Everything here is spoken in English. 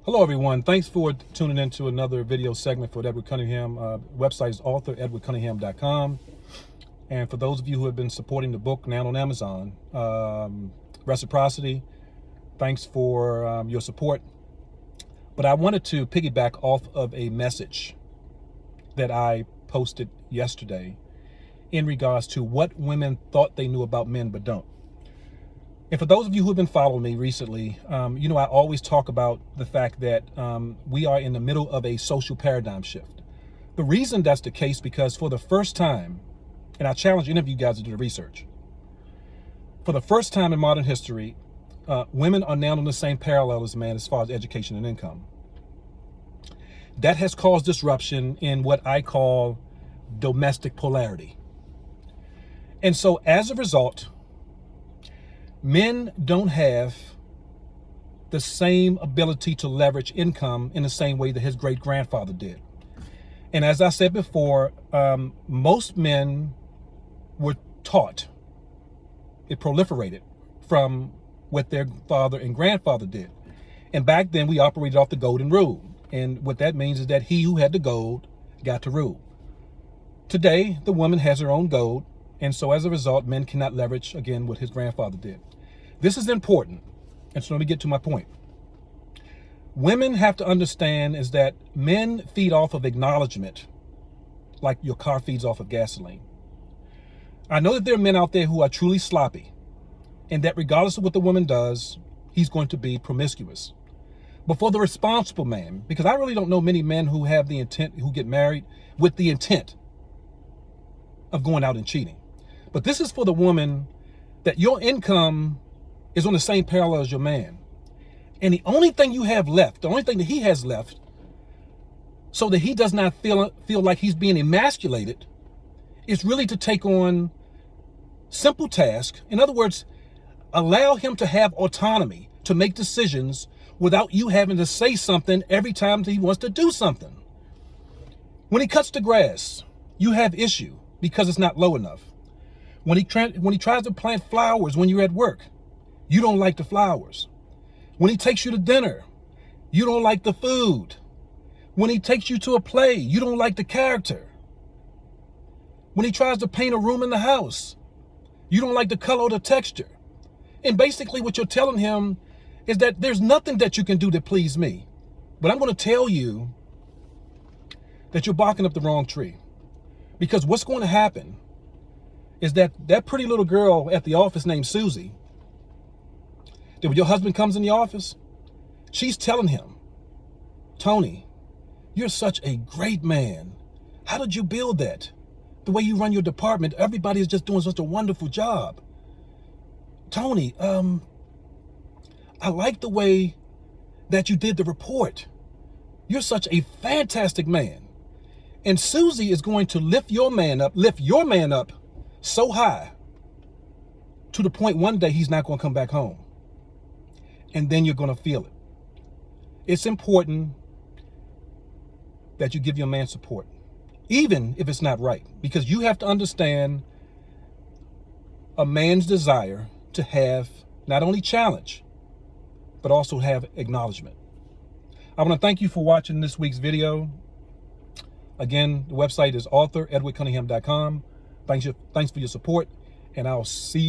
Hello, everyone. Thanks for tuning in to another video segment for Edward Cunningham. Website is author.edwardcunningham.com. And for those of you who have been supporting the book now on Amazon, Reciprocity, thanks for your support. But I wanted to piggyback off of a message that I posted yesterday in regards to what women thought they knew about men but don't. And for those of you who have been following me recently, I always talk about the fact that we are in the middle of a social paradigm shift. The reason that's the case, because for the first time, and I challenge any of you guys to do the research, for the first time in modern history, women are now on the same parallel as men as far as education and income. That has caused disruption in what I call domestic polarity. And so as a result, men don't have the same ability to leverage income in the same way that his great-grandfather did. And as I said before, most men were taught, it proliferated from what their father and grandfather did. And back then we operated off the golden rule. And what that means is that he who had the gold got to rule. Today, the woman has her own gold. And so as a result, men cannot leverage, again, what his grandfather did. This is important. And so let me get to my point. Women have to understand is that men feed off of acknowledgement, like your car feeds off of gasoline. I know that there are men out there who are truly sloppy, and that regardless of what the woman does, he's going to be promiscuous. But for the responsible man, because I really don't know many men who have the intent, who get married with the intent of going out and cheating. But this is for the woman that your income is on the same parallel as your man. And the only thing you have left, the only thing that he has left, so that he does not feel like he's being emasculated, is really to take on simple tasks. In other words, allow him to have autonomy to make decisions without you having to say something every time that he wants to do something. When he cuts the grass, you have issue because it's not low enough. When he tries to plant flowers when you're at work, you don't like the flowers. When he takes you to dinner, you don't like the food. When he takes you to a play, you don't like the character. When he tries to paint a room in the house, you don't like the color or the texture. And basically what you're telling him is that there's nothing that you can do to please me. But I'm going to tell you that you're barking up the wrong tree. Because what's going to happen is that pretty little girl at the office named Susie, that when your husband comes in the office, she's telling him, Tony, you're such a great man. How did you build that? The way you run your department, everybody is just doing such a wonderful job. Tony, I like the way that you did the report. You're such a fantastic man. And Susie is going to lift your man up so high to the point one day he's not going to come back home. And then you're going to feel it. It's important that you give your man support, even if it's not right, because you have to understand a man's desire to have not only challenge, but also have acknowledgement. I want to thank you for watching this week's video. Again, the website is author.edwardcunningham.com. Thanks for your support, and I'll see you.